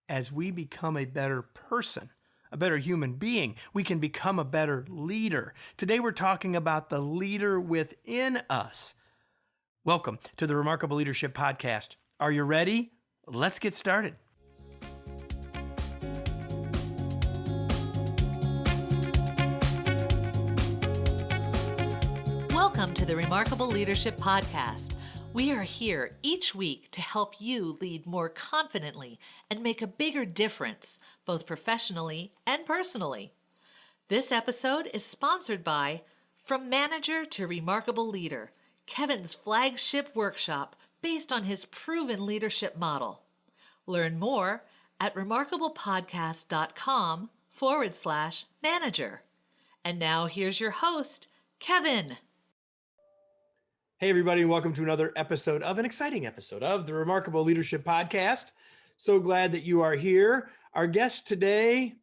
as we become a better person, a better human being, we can become a better leader. Today we're talking about the leader within us. Welcome to the Remarkable Leadership Podcast. Are you ready? Let's get started. Welcome to the Remarkable Leadership Podcast. We are here each week to help you lead more confidently and make a bigger difference, both professionally and personally. This episode is sponsored by From Manager to Remarkable Leader, Kevin's flagship workshop based on his proven leadership model. Learn more at remarkablepodcast.com/manager. And now here's your host, Kevin. Hey, everybody, and welcome to another episode of an exciting episode of the Remarkable Leadership Podcast. So glad that you are here. Our guest today,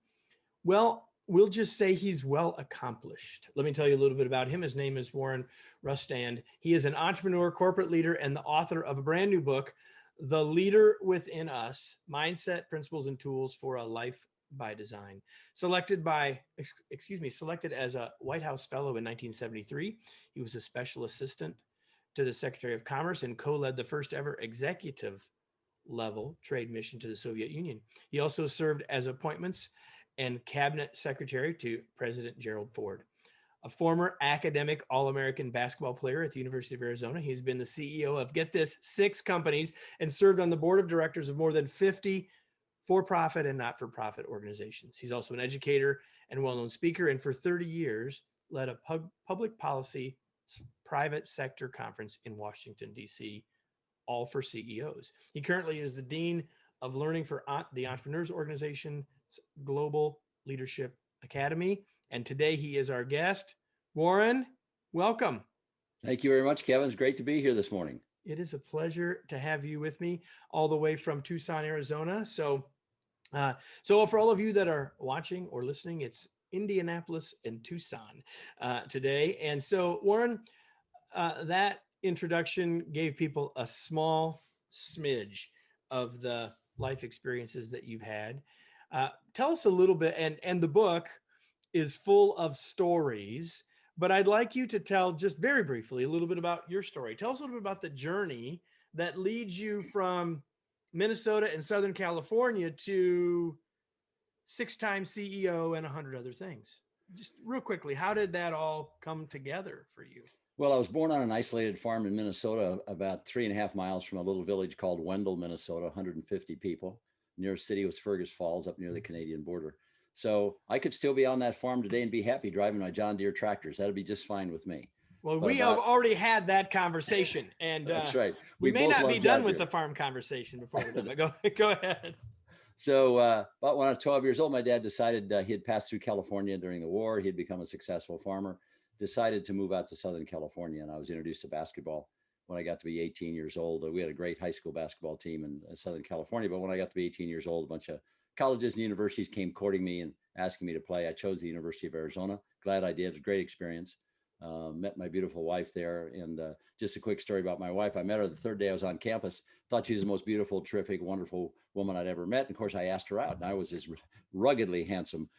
well, we'll just say he's well accomplished. Let me tell you a little bit about him. His name is Warren Rustand. He is an entrepreneur, corporate leader, and the author of a brand new book, The Leader Within Us: Mindset, Principles, and Tools for a Life by Design. Selected as a White House Fellow in 1973. He was a special assistant to the Secretary of Commerce and co-led the first ever executive level trade mission to the Soviet Union. He also served as appointments and cabinet secretary to President Gerald Ford. A former academic All-American basketball player at the University of Arizona, he's been the CEO of, get this, 6 companies and served on the board of directors of more than 50 for-profit and not-for-profit organizations. He's also an educator and well-known speaker, and for 30 years led a public policy private sector conference in Washington, D.C., all for CEOs. He currently is the Dean of Learning for the Entrepreneurs Organization's Global Leadership Academy. And today he is our guest. Warren, welcome. Thank you very much, Kevin. It's great to be here this morning. It is a pleasure to have you with me all the way from Tucson, Arizona. So for all of you that are watching or listening, it's Indianapolis and Tucson today. And so, Warren, that introduction gave people a small smidge of the life experiences that you've had. Tell us a little bit, and the book is full of stories, but I'd like you to tell just very briefly a little bit about your story. Tell us a little bit about the journey that leads you from Minnesota and Southern California to 6-time CEO and 100 other things. Just real quickly, how did that all come together for you? Well, I was born on an isolated farm in Minnesota, about 3.5 miles from a little village called Wendell, Minnesota, 150 people. Nearest city was Fergus Falls, up near the Canadian border. So I could still be on that farm today and be happy driving my John Deere tractors. That'd be just fine with me. Well, we have already had that conversation, and that's right. We may not be done with the farm conversation before we're done, but go ahead. So about when I was 12 years old, my dad decided he had passed through California during the war. He had become a successful farmer, decided to move out to Southern California. And I was introduced to basketball when I got to be 18 years old. We had a great high school basketball team in Southern California. But when I got to be 18 years old, a bunch of colleges and universities came courting me and asking me to play. I chose the University of Arizona. Glad I did. It was a great experience. Met my beautiful wife there. And just a quick story about my wife. I met her the third day I was on campus. Thought she was the most beautiful, terrific, wonderful woman I'd ever met. And of course, I asked her out, and I was this ruggedly handsome,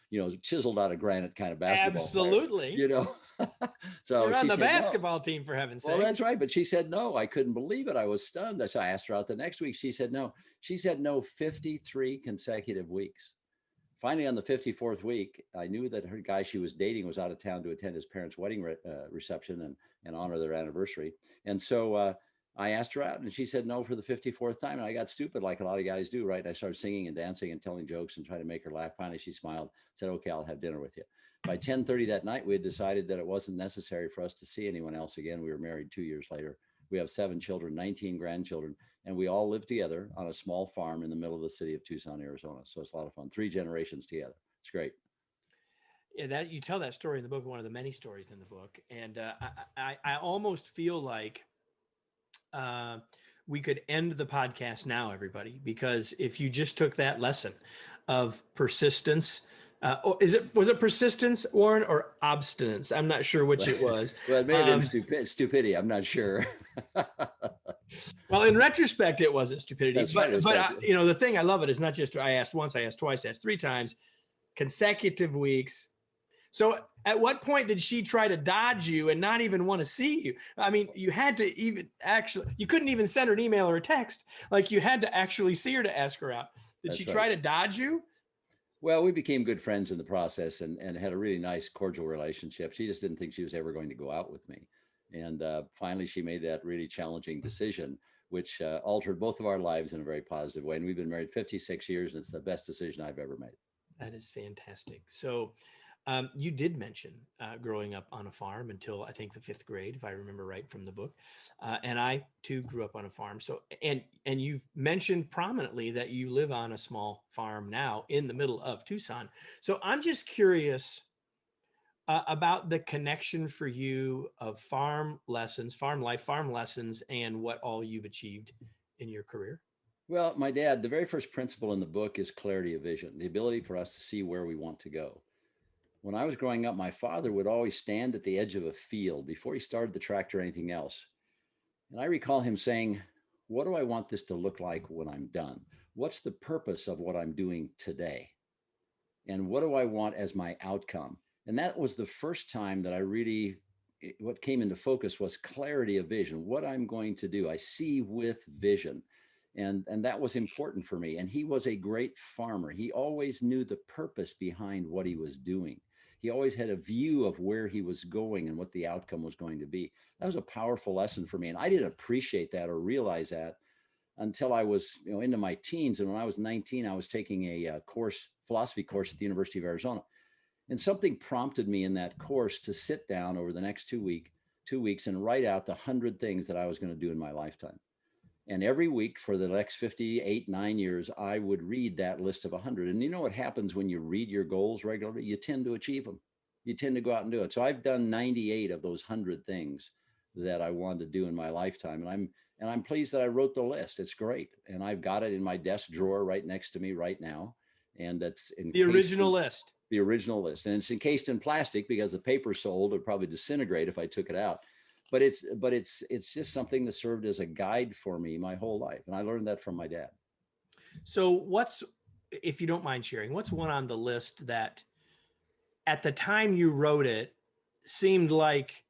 chiseled out of granite kind of basketball Absolutely. player, So you're on the basketball no. team, for heaven's sake. Well, that's right. But she said no. I couldn't believe it. I was stunned. So I asked her out the next week. She said no. She said no 53 consecutive weeks. Finally, on the 54th week, I knew that her guy she was dating was out of town to attend his parents' wedding reception and honor their anniversary. And so I asked her out, and she said no for the 54th time. And I got stupid, like a lot of guys do, right? I started singing and dancing and telling jokes and trying to make her laugh. Finally, she smiled, said, "Okay, I'll have dinner with you." By 10:30 that night, we had decided that it wasn't necessary for us to see anyone else again. We were married 2 years later. We have 7 children, 19 grandchildren, and we all live together on a small farm in the middle of the city of Tucson, Arizona. So it's a lot of fun. 3 generations together. It's great. Yeah, that you tell that story in the book, one of the many stories in the book. And I almost feel like we could end the podcast now, everybody, because if you just took that lesson of persistence, Was it persistence, Warren, or obstinance? I'm not sure which it was. Well, it may have been stupidity. I'm not sure. Well, in retrospect, it wasn't stupidity. That's right. But the thing I love it is not just I asked once, I asked twice, I asked three times, consecutive weeks. So at what point did she try to dodge you and not even want to see you? I mean, you had to you couldn't even send her an email or a text. Like, you had to actually see her to ask her out. Did she try to dodge you? Well, we became good friends in the process and had a really nice, cordial relationship. She just didn't think she was ever going to go out with me. And finally, she made that really challenging decision, which altered both of our lives in a very positive way. And we've been married 56 years, and it's the best decision I've ever made. That is fantastic. So you did mention growing up on a farm until I think the 5th grade, if I remember right from the book. And I too grew up on a farm. So, and you've mentioned prominently that you live on a small farm now in the middle of Tucson. So I'm just curious about the connection for you of farm lessons, farm life, farm lessons, and what all you've achieved in your career. Well, my dad, the very first principle in the book is clarity of vision, the ability for us to see where we want to go. When I was growing up, my father would always stand at the edge of a field before he started the tractor or anything else. And I recall him saying, what do I want this to look like when I'm done? What's the purpose of what I'm doing today? And what do I want as my outcome? And that was the first time that what came into focus was clarity of vision, what I'm going to do. I see with vision. And that was important for me. And he was a great farmer. He always knew the purpose behind what he was doing. He always had a view of where he was going and what the outcome was going to be. That was a powerful lesson for me. And I didn't appreciate that or realize that until I was into my teens. And when I was 19, I was taking a philosophy course at the University of Arizona. And something prompted me in that course to sit down over the next 2 weeks and write out the 100 things that I was going to do in my lifetime. And every week for the next 9 years, I would read that list of 100. And you know what happens when you read your goals regularly? You tend to achieve them. You tend to go out and do it. So I've done 98 of those 100 things that I wanted to do in my lifetime. And I'm pleased that I wrote the list. It's great. And I've got it in my desk drawer right next to me right now. And that's the original list. The original list. And it's encased in plastic because the paper sold would probably disintegrate if I took it out. But it's just something that served as a guide for me my whole life. And I learned that from my dad. So if you don't mind sharing, what's one on the list that at the time you wrote it seemed like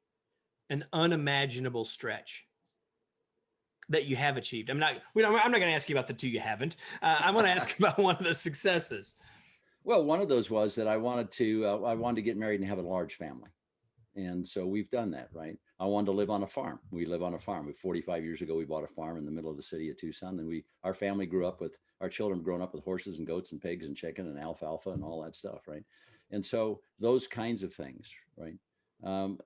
an unimaginable stretch that you have achieved? I'm not going to ask you about the two you haven't. I'm going to ask about one of the successes. Well, one of those was that I wanted to get married and have a large family. And so we've done that, right? I wanted to live on a farm. We live on a farm. 45 years ago, we bought a farm in the middle of the city of Tucson. And our family our children grown up with horses and goats and pigs and chicken and alfalfa and all that stuff, right? And so those kinds of things, right? One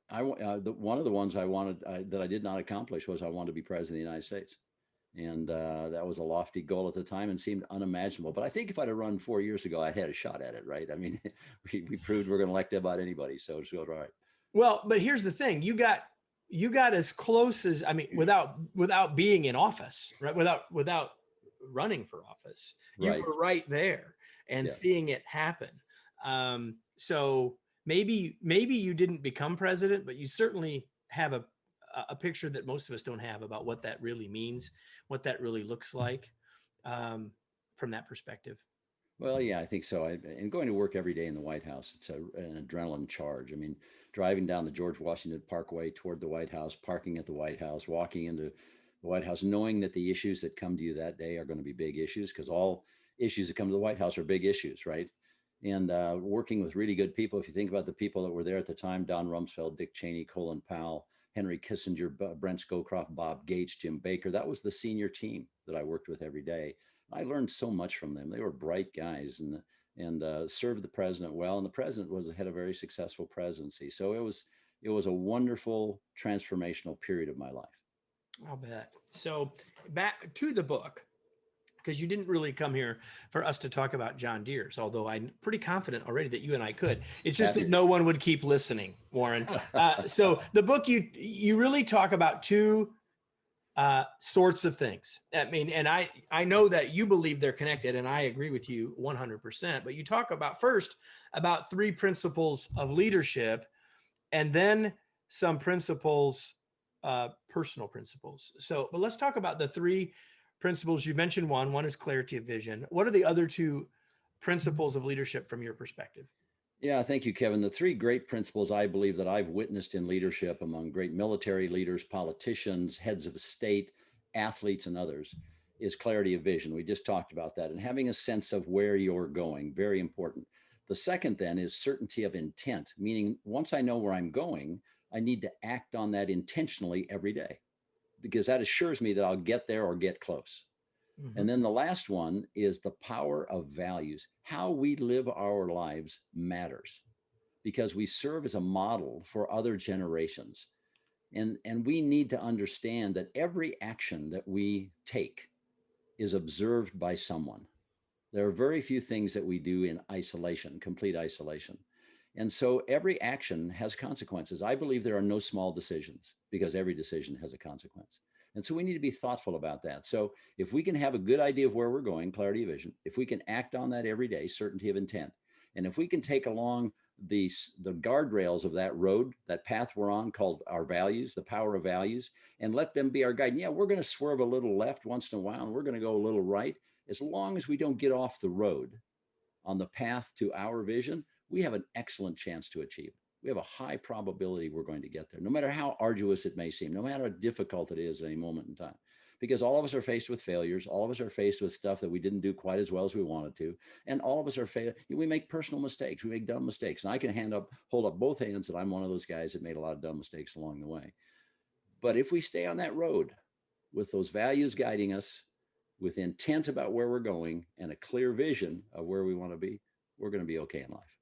of the ones I wanted that I did not accomplish was I wanted to be president of the United States. And that was a lofty goal at the time and seemed unimaginable. But I think if I'd have run 4 years ago, I'd had a shot at it, right? I mean, we proved we're going to elect about anybody. So it's all right. Well, but here's the thing. You got as close as, I mean, without being in office, right? Without running for office, you were right there and seeing it happen. So maybe you didn't become president, but you certainly have a picture that most of us don't have about what that really means, what that really looks like from that perspective. Well, yeah, I think so. And going to work every day in the White House, it's an adrenaline charge. I mean, driving down the George Washington Parkway toward the White House, parking at the White House, walking into the White House, knowing that the issues that come to you that day are going to be big issues, because all issues that come to the White House are big issues, right? And working with really good people. If you think about the people that were there at the time, Don Rumsfeld, Dick Cheney, Colin Powell, Henry Kissinger, Brent Scowcroft, Bob Gates, Jim Baker, that was the senior team that I worked with every day. I learned so much from them. They were bright guys and served the president well. And the president had a very successful presidency. So it was a wonderful transformational period of my life. I'll bet. So back to the book, because you didn't really come here for us to talk about John Deere's, although I'm pretty confident already that you and I could. It's just that no one would keep listening, Warren. So the book, you really talk about two sorts of things. I mean, and I know that you believe they're connected, and I agree with you 100%. But you talk about first about three principles of leadership, and then some principles, personal principles. So, but let's talk about the three principles. You mentioned one. One is clarity of vision. What are the other two principles of leadership from your perspective? Yeah, thank you, Kevin. The three great principles I believe that I've witnessed in leadership among great military leaders, politicians, heads of state, athletes, and others is clarity of vision. We just talked about that, and having a sense of where you're going, very important. The second then is certainty of intent, meaning once I know where I'm going, I need to act on that intentionally every day because that assures me that I'll get there or get close. Mm-hmm. And then the last one is the power of values. How we live our lives matters because we serve as a model for other generations. And we need to understand that every action that we take is observed by someone. There are very few things that we do in isolation, complete isolation. And so every action has consequences. I believe there are no small decisions because every decision has a consequence. And so we need to be thoughtful about that. So if we can have a good idea of where we're going, clarity of vision, if we can act on that every day, certainty of intent, and if we can take along the guardrails of that road, that path we're on called our values, the power of values, and let them be our guide. And yeah, we're going to swerve a little left once in a while, and we're going to go a little right. As long as we don't get off the road on the path to our vision, we have an excellent chance to achieve it. We have a high probability we're going to get there, no matter how arduous it may seem, no matter how difficult it is at any moment in time. Because all of us are faced with failures. All of us are faced with stuff that we didn't do quite as well as we wanted to. And all of us are we make personal mistakes. We make dumb mistakes. And I can hold up both hands that I'm one of those guys that made a lot of dumb mistakes along the way. But if we stay on that road with those values guiding us, with intent about where we're going and a clear vision of where we want to be, we're going to be okay in life.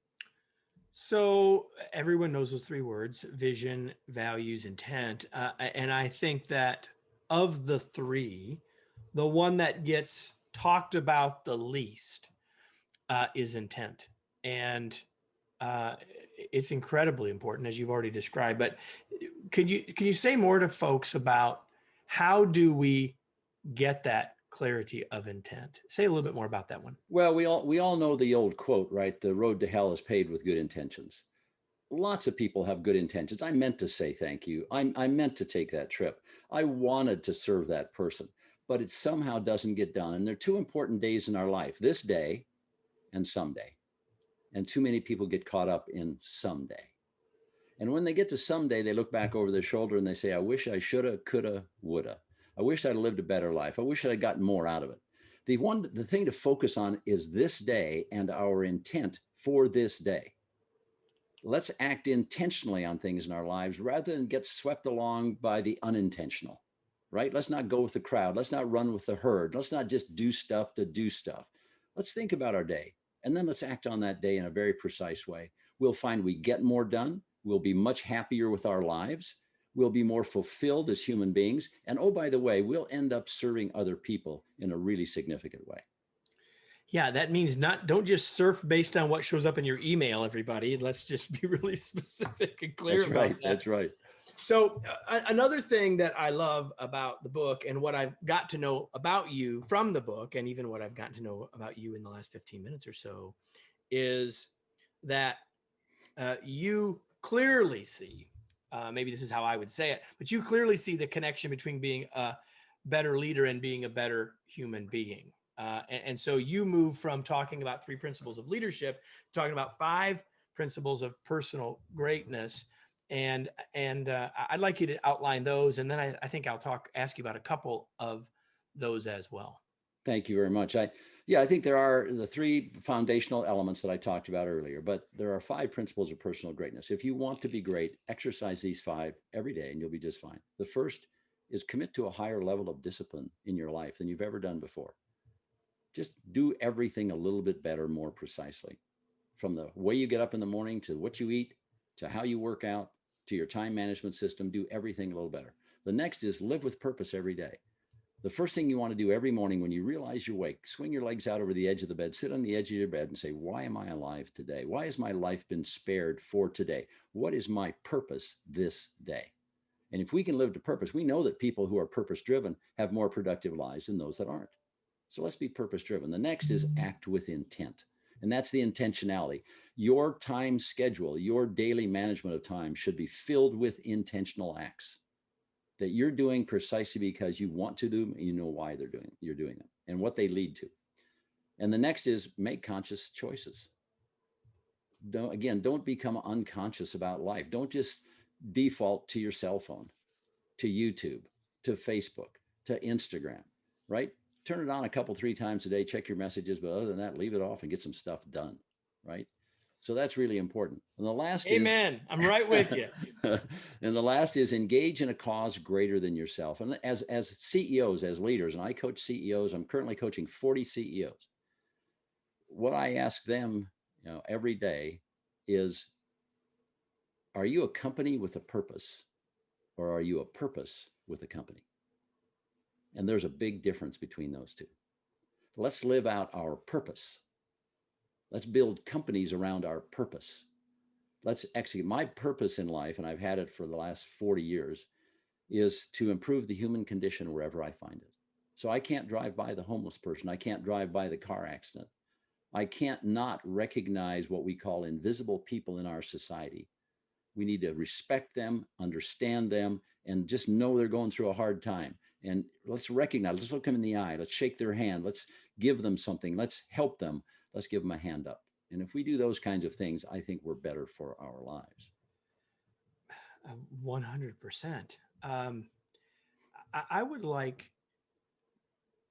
So everyone knows those three words: vision, values, intent. And I think that of the three, the one that gets talked about the least is intent. And it's incredibly important, as you've already described. But can you say more to folks about how do we get that clarity of intent? Say a little bit more about that one. Well, we all know the old quote, right? The road to hell is paved with good intentions. Lots of people have good intentions. I meant to say thank you. I meant to take that trip. I wanted to serve that person, but it somehow doesn't get done. And there are two important days in our life: this day and someday. And too many people get caught up in someday. And when they get to someday, they look back over their shoulder and they say, I wish I shoulda, coulda, woulda. I wish I'd lived a better life. I wish I'd gotten more out of it. The thing to focus on is this day and our intent for this day. Let's act intentionally on things in our lives rather than get swept along by the unintentional, right? Let's not go with the crowd. Let's not run with the herd. Let's not just do stuff to do stuff. Let's think about our day, and then let's act on that day in a very precise way. We'll find we get more done. We'll be much happier with our lives. We'll be more fulfilled as human beings. And oh, by the way, we'll end up serving other people in a really significant way. Yeah, that means don't just surf based on what shows up in your email, everybody. Let's just be really specific and clear That's about right. that. That's right. So another thing that I love about the book and what I've got to know about you from the book, and even what I've gotten to know about you in the last 15 minutes or so, is that you clearly see, maybe this is how I would say it, but you clearly see the connection between being a better leader and being a better human being. And so you move from talking about three principles of leadership, talking about five principles of personal greatness. And I'd like you to outline those. And then I think I'll ask you about a couple of those as well. Thank you very much. I think there are the three foundational elements that I talked about earlier, but there are five principles of personal greatness. If you want to be great, exercise these five every day and you'll be just fine. The first is commit to a higher level of discipline in your life than you've ever done before. Just do everything a little bit better, more precisely. From the way you get up in the morning to what you eat, to how you work out, to your time management system, do everything a little better. The next is live with purpose every day. The first thing you want to do every morning when you realize you're awake, swing your legs out over the edge of the bed, sit on the edge of your bed and say, why am I alive today? Why has my life been spared for today? What is my purpose this day? And if we can live to purpose, we know that people who are purpose driven have more productive lives than those that aren't. So let's be purpose driven. The next is act with intent. And that's the intentionality. Your time schedule, your daily management of time should be filled with intentional acts that you're doing precisely because you want to do them and you know why you're doing them and what they lead to. And the next is make conscious choices. Don't become unconscious about life. Don't just default to your cell phone, to YouTube, to Facebook, to Instagram, right? Turn it on a couple, 3 times a day, check your messages, but other than that, leave it off and get some stuff done, right? So that's really important. And the last Amen. I'm right with you. And the last is engage in a cause greater than yourself. And as CEOs, as leaders, and I coach CEOs, I'm currently coaching 40 CEOs. What I ask them, every day is, are you a company with a purpose, or are you a purpose with a company? And there's a big difference between those two. Let's live out our purpose. Let's build companies around our purpose. Let's execute. My purpose in life, and I've had it for the last 40 years, is to improve the human condition wherever I find it. So I can't drive by the homeless person. I can't drive by the car accident. I can't not recognize what we call invisible people in our society. We need to respect them, understand them, and just know they're going through a hard time. And let's recognize, let's look them in the eye, let's shake their hand, let's give them something, let's help them, let's give them a hand up. And if we do those kinds of things, I think we're better for our lives. 100%. I would like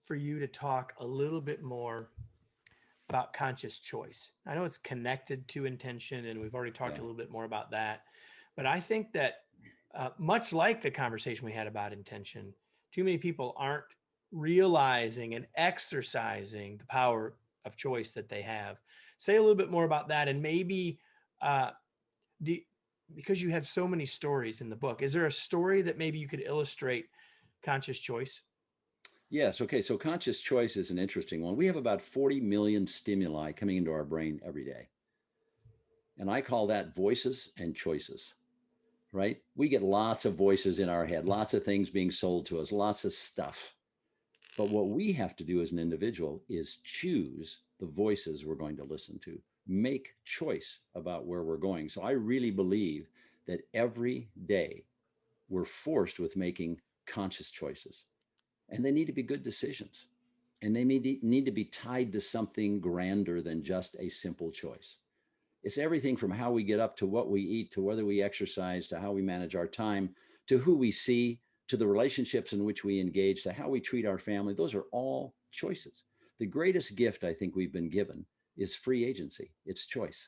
for you to talk a little bit more about conscious choice. I know it's connected to intention, and we've already talked a little bit more about that. But I think that much like the conversation we had about intention, too many people aren't realizing and exercising the power of choice that they have. Say a little bit more about that, and maybe because you have so many stories in the book, is there a story that maybe you could illustrate conscious choice? Yes. Okay. So conscious choice is an interesting one. We have about 40 million stimuli coming into our brain every day. And I call that voices and choices, right? We get lots of voices in our head, lots of things being sold to us, lots of stuff. But what we have to do as an individual is choose the voices we're going to listen to, make choice about where we're going. So I really believe that every day we're forced with making conscious choices. And they need to be good decisions. And they need to be tied to something grander than just a simple choice. It's everything from how we get up to what we eat, to whether we exercise, to how we manage our time, to who we see, to the relationships in which we engage, to how we treat our family. Those are all choices. The greatest gift I think we've been given is free agency. It's choice.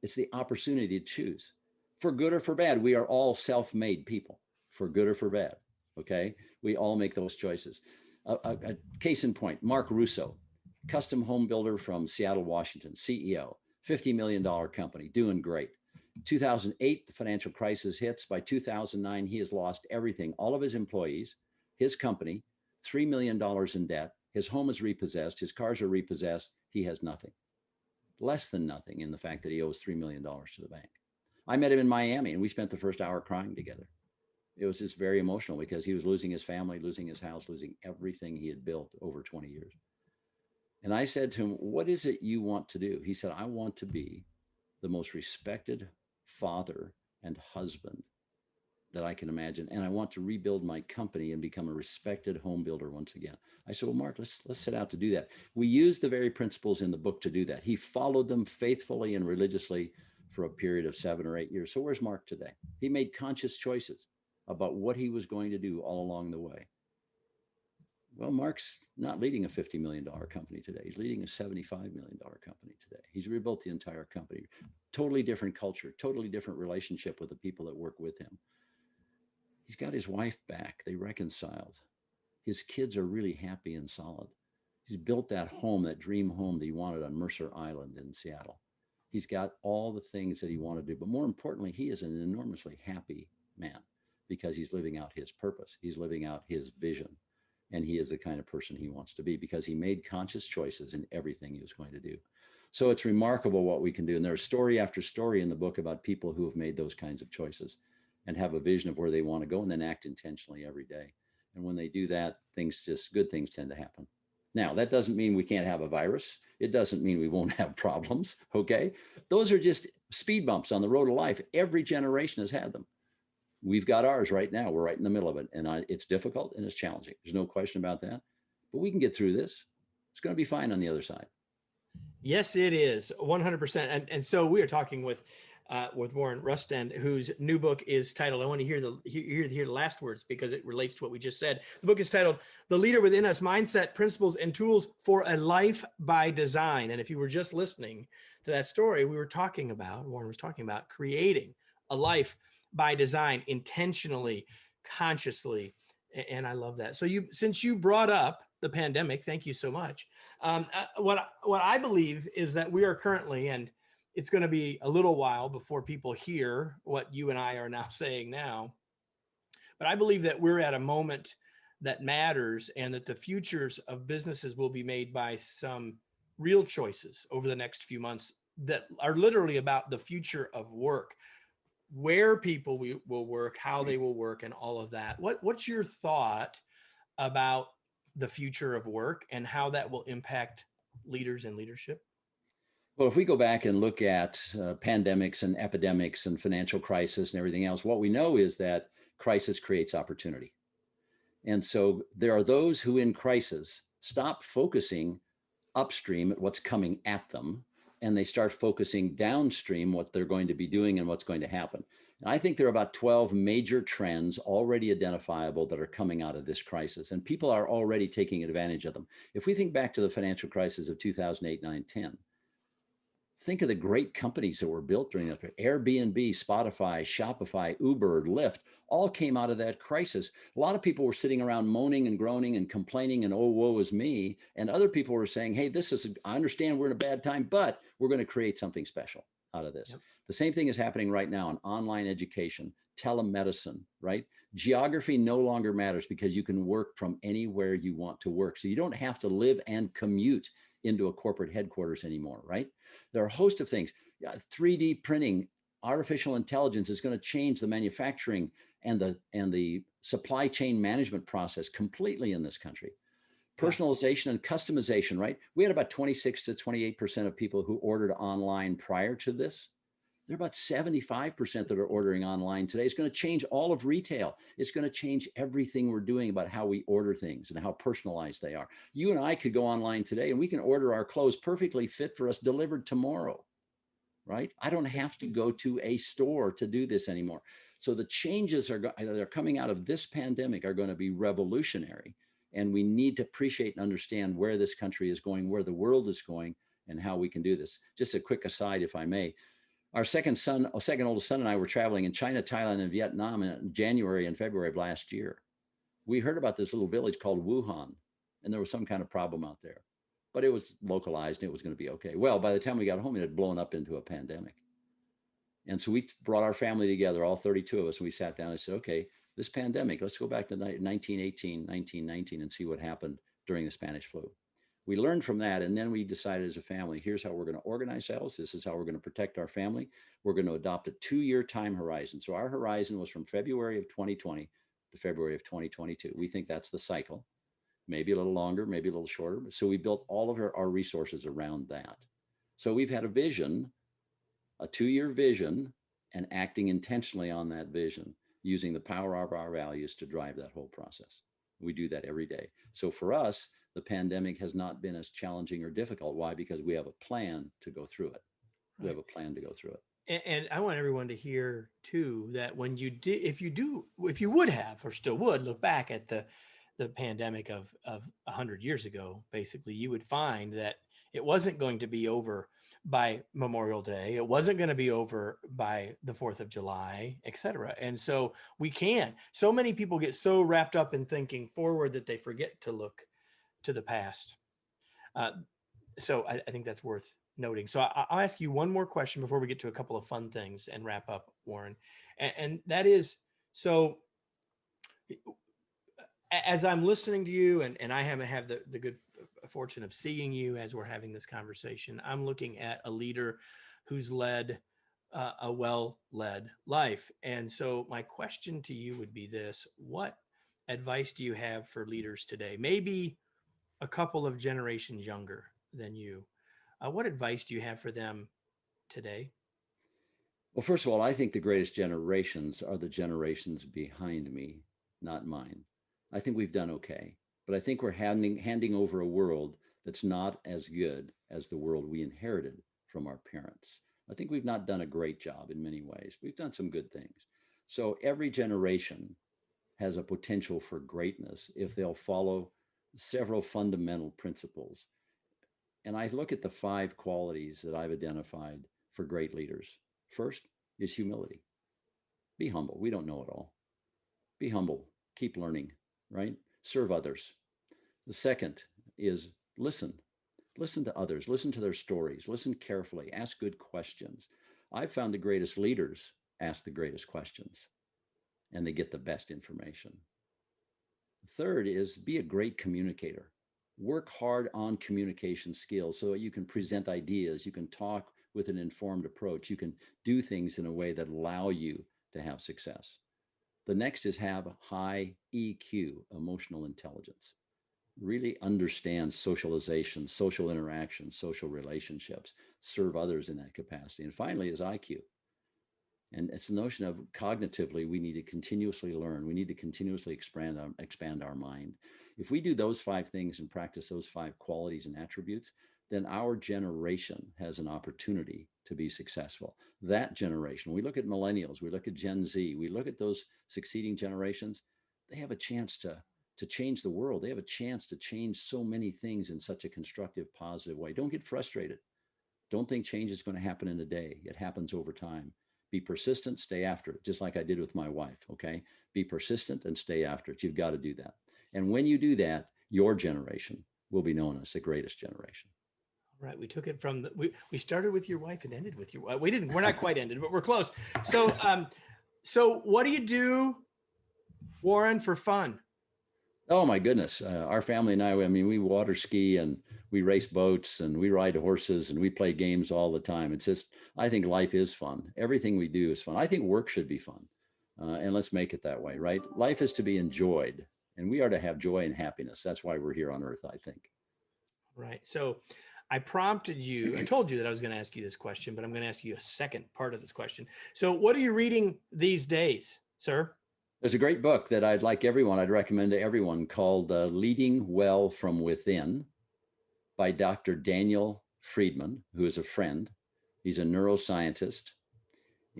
It's the opportunity to choose. For good or for bad, we are all self-made people, for good or for bad. Okay, we all make those choices. A case in point, Mark Russo, custom home builder from Seattle, Washington, CEO, $50 million company, doing great. 2008, the financial crisis hits. By 2009, he has lost everything, all of his employees, his company, $3 million in debt. His home is repossessed. His cars are repossessed. He has nothing, less than nothing, in the fact that he owes $3 million to the bank. I met him in Miami, and we spent the first hour crying together. It was just very emotional because he was losing his family, losing his house, losing everything he had built over 20 years. And I said to him, what is it you want to do? He said, I want to be the most respected father and husband that I can imagine. And I want to rebuild my company and become a respected home builder once again. I said, well, Mark, let's set out to do that. We used the very principles in the book to do that. He followed them faithfully and religiously for a period of 7 or 8 years. So where's Mark today? He made conscious choices about what he was going to do all along the way. Well, Mark's not leading a $50 million company today. He's leading a $75 million company today. He's rebuilt the entire company. Totally different culture, totally different relationship with the people that work with him. He's got his wife back. They reconciled. His kids are really happy and solid. He's built that home, that dream home that he wanted on Mercer Island in Seattle. He's got all the things that he wanted to do. But more importantly, he is an enormously happy man because he's living out his purpose. He's living out his vision. And he is the kind of person he wants to be because he made conscious choices in everything he was going to do. So it's remarkable what we can do. And there's story after story in the book about people who have made those kinds of choices. and have a vision of where they want to go and then act intentionally every day. And when they do that, good things tend to happen. Now, that doesn't mean we can't have a virus. It doesn't mean we won't have problems. Okay. Those are just speed bumps on the road of life. Every generation has had them. We've got ours right now. We're right in the middle of it. And it's difficult and it's challenging. There's no question about that. But we can get through this. It's going to be fine on the other side. Yes, it is 100%. And so we are talking with Warren Rustand, whose new book is titled, I want to hear the last words because it relates to what we just said. The book is titled The Leader Within Us: Mindset, Principles, and Tools for a Life by Design. And if you were just listening to that story, Warren was talking about creating a life by design, intentionally, consciously. And I love that. So since you brought up the pandemic, thank you so much. What I believe is that we are currently, and it's going to be a little while before people hear what you and I are now saying now, but I believe that we're at a moment that matters and that the futures of businesses will be made by some real choices over the next few months that are literally about the future of work, where people will work, how they will work, and all of that. What's your thought about the future of work and how that will impact leaders and leadership? Well, if we go back and look at pandemics and epidemics and financial crisis and everything else, what we know is that crisis creates opportunity. And so there are those who in crisis stop focusing upstream at what's coming at them, and they start focusing downstream what they're going to be doing and what's going to happen. And I think there are about 12 major trends already identifiable that are coming out of this crisis, and people are already taking advantage of them. If we think back to the financial crisis of 2008, 9, 10, think of the great companies that were built during that period. Airbnb, Spotify, Shopify, Uber, Lyft, all came out of that crisis. A lot of people were sitting around moaning and groaning and complaining and, oh, woe is me. And other people were saying, hey, I understand we're in a bad time, but we're going to create something special out of this. Yep. The same thing is happening right now in online education, telemedicine, right? Geography no longer matters because you can work from anywhere you want to work. So you don't have to live and commute into a corporate headquarters anymore, right? There are a host of things. 3D printing, artificial intelligence is going to change the manufacturing and the supply chain management process completely in this country. Personalization and customization, right? We had about 26 to 28% of people who ordered online prior to this. There are about 75% that are ordering online today. It's going to change all of retail. It's going to change everything we're doing about how we order things and how personalized they are. You and I could go online today and we can order our clothes perfectly fit for us delivered tomorrow, right? I don't have to go to a store to do this anymore. So the changes that are coming out of this pandemic are going to be revolutionary. And we need to appreciate and understand where this country is going, where the world is going, and how we can do this. Just a quick aside, if I may. Our second oldest son and I were traveling in China, Thailand, and Vietnam in January and February of last year. We heard about this little village called Wuhan, and there was some kind of problem out there, but it was localized and it was going to be okay. Well, by the time we got home, it had blown up into a pandemic. And so we brought our family together, all 32 of us, and we sat down and said, okay, this pandemic, let's go back to 1918, 1919 and see what happened during the Spanish flu. We learned from that, and then we decided as a family, here's how we're going to organize ourselves. This is how we're going to protect our family. We're going to adopt a 2-year time horizon. So our horizon was from February of 2020 to February of 2022. We think that's the cycle, maybe a little longer, maybe a little shorter. So we built all of our resources around that. So we've had a vision, a 2-year vision, and acting intentionally on that vision, using the power of our values to drive that whole process. We do that every day. So for us, the pandemic has not been as challenging or difficult. Why? Because we have a plan to go through it. We have a plan to go through it. And I want everyone to hear too, that when you did, if you would have, or still would look back at the pandemic of 100 years ago, basically, you would find that it wasn't going to be over by Memorial Day. It wasn't going to be over by the 4th of July, et cetera. And so so many people get so wrapped up in thinking forward that they forget to look to the past. So I think that's worth noting. So I'll ask you one more question before we get to a couple of fun things and wrap up, Warren. And that is, so as I'm listening to you, and I haven't had the good fortune of seeing you as we're having this conversation, I'm looking at a leader who's led a well-led life. And so my question to you would be this: what advice do you have for leaders today? Maybe a couple of generations younger than you. What advice do you have for them today? Well, first of all, I think the greatest generations are the generations behind me, not mine. I think we've done okay, but I think we're handing over a world that's not as good as the world we inherited from our parents. I think we've not done a great job in many ways. We've done some good things. So every generation has a potential for greatness if they'll follow several fundamental principles. And I look at the 5 qualities that I've identified for great leaders. First is humility. Be humble. We don't know it all. Be humble. Keep learning, right? Serve others. The second is listen. Listen to others. Listen to their stories. Listen carefully. Ask good questions. I've found the greatest leaders ask the greatest questions and they get the best information. Third is be a great communicator. Work hard on communication skills so that you can present ideas, you can talk with an informed approach, you can do things in a way that allow you to have success. The next is have high EQ, emotional intelligence. Really understand socialization, social interaction, social relationships, serve others in that capacity. And finally is IQ. And it's the notion of cognitively, we need to continuously learn. We need to continuously expand our mind. If we do those 5 things and practice those 5 qualities and attributes, then our generation has an opportunity to be successful. That generation, we look at millennials, we look at Gen Z, we look at those succeeding generations, they have a chance to change the world. They have a chance to change so many things in such a constructive, positive way. Don't get frustrated. Don't think change is going to happen in a day. It happens over time. Be persistent, stay after it, just like I did with my wife. Okay. Be persistent and stay after it. You've got to do that. And when you do that, your generation will be known as the greatest generation. Right. We took it from we started with your wife and ended with your, we didn't, we're not quite ended, but we're close. So, so what do you do, Warren, for fun? Oh my goodness. Our family and I mean, we water ski and we race boats and we ride horses and we play games all the time. It's just, I think life is fun. Everything we do is fun. I think work should be fun. And let's make it that way, right? Life is to be enjoyed and we are to have joy and happiness. That's why we're here on earth, I think. Right. So I prompted you, I told you that I was going to ask you this question, but I'm going to ask you a second part of this question. So what are you reading these days, sir? There's a great book that I'd recommend to everyone called Leading Well from Within by Dr. Daniel Friedman, who is a friend. He's a neuroscientist.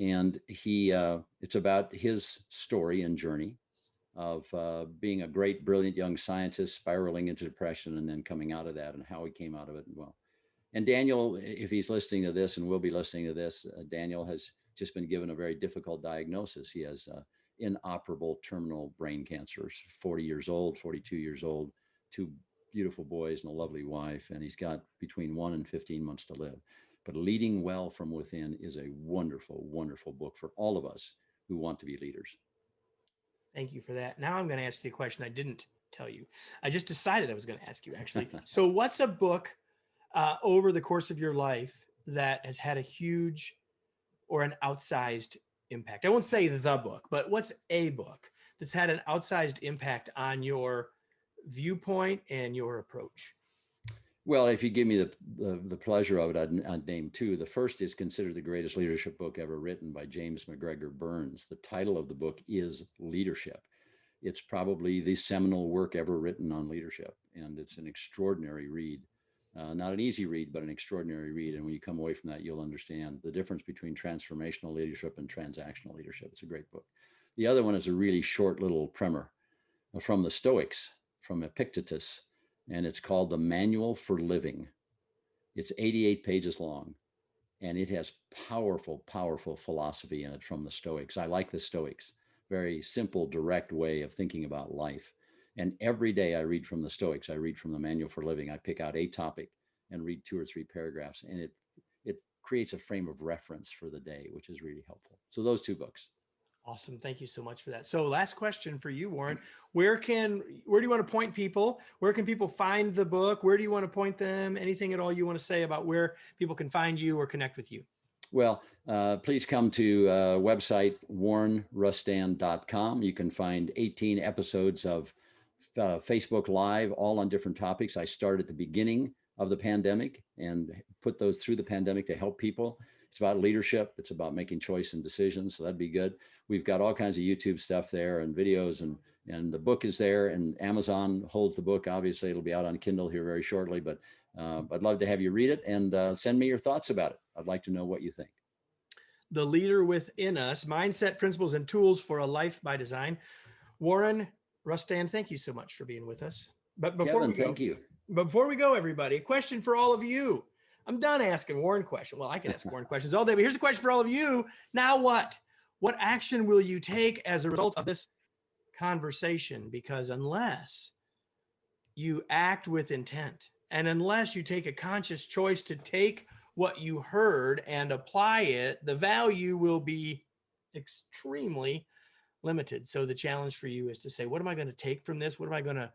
And it's about his story and journey of being a great, brilliant young scientist, spiraling into depression and then coming out of that and how he came out of it. And Daniel, if he's listening to this and will be listening to this, Daniel has just been given a very difficult diagnosis. He has inoperable terminal brain cancer, 40 years old, 42 years old, 2 beautiful boys and a lovely wife. And he's got between 1 and 15 months to live. But Leading Well from Within is a wonderful, wonderful book for all of us who want to be leaders. Thank you for that. Now I'm going to ask you a question I didn't tell you. I just decided I was going to ask you, actually. So what's a book over the course of your life that has had a huge or an outsized impact? I won't say the book, but what's a book that's had an outsized impact on your viewpoint and your approach? Well, if you give me the pleasure of it, I'd name 2. The first is considered the greatest leadership book ever written by James McGregor Burns. The title of the book is Leadership. It's probably the seminal work ever written on leadership, and it's an extraordinary read. Not an easy read, but an extraordinary read. And when you come away from that, you'll understand the difference between transformational leadership and transactional leadership. It's a great book. The other one is a really short little primer from the Stoics, from Epictetus, and it's called The Manual for Living. It's 88 pages long, and it has powerful, powerful philosophy in it from the Stoics. I like the Stoics. Very simple, direct way of thinking about life. And every day I read from the Stoics, I read from the Manual for Living. I pick out a topic and read 2 or 3 paragraphs, and it creates a frame of reference for the day, which is really helpful. So those 2 books. Awesome. Thank you so much for that. So last question for you, Warren, where do you want to point people? Where can people find the book? Where do you want to point them? Anything at all you want to say about where people can find you or connect with you? Well, please come to website warrenrustand.com. You can find 18 episodes of Facebook Live, all on different topics. I started at the beginning of the pandemic and put those through the pandemic to help people. It's about leadership. It's about making choice and decisions. So that'd be good. We've got all kinds of YouTube stuff there and videos, and the book is there, and Amazon holds the book. Obviously, it'll be out on Kindle here very shortly, but I'd love to have you read it and send me your thoughts about it. I'd like to know what you think. The Leader Within Us, Mindset, Principles, and Tools for a Life by Design. Warren Rustand, thank you so much for being with us. But before Kevin, we go, thank you. Before we go, everybody, a question for all of you. I'm done asking Warren questions. Well, I can ask Warren questions all day, but here's a question for all of you. Now what? What action will you take as a result of this conversation? Because unless you act with intent, and unless you take a conscious choice to take what you heard and apply it, the value will be extremely limited. So the challenge for you is to say, what am I going to take from this? What am I going to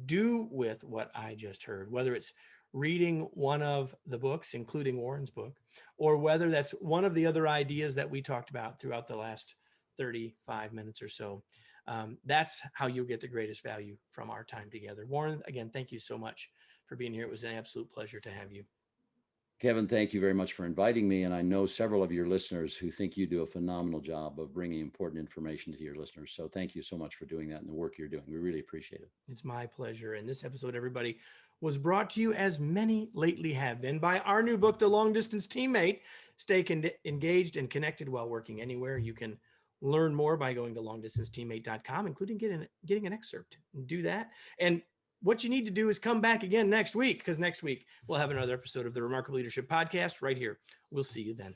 do with what I just heard? Whether it's reading one of the books, including Warren's book, or whether that's one of the other ideas that we talked about throughout the last 35 minutes or so. That's how you'll get the greatest value from our time together. Warren, again, thank you so much for being here. It was an absolute pleasure to have you. Kevin, thank you very much for inviting me. And I know several of your listeners who think you do a phenomenal job of bringing important information to your listeners. So thank you so much for doing that and the work you're doing. We really appreciate it. It's my pleasure. And this episode, everybody, was brought to you, as many lately have been, by our new book, The Long Distance Teammate. Stay engaged and connected while working anywhere. You can learn more by going to longdistanceteammate.com, including getting an excerpt. Do that. And what you need to do is come back again next week, because next week we'll have another episode of the Remarkable Leadership Podcast right here. We'll see you then.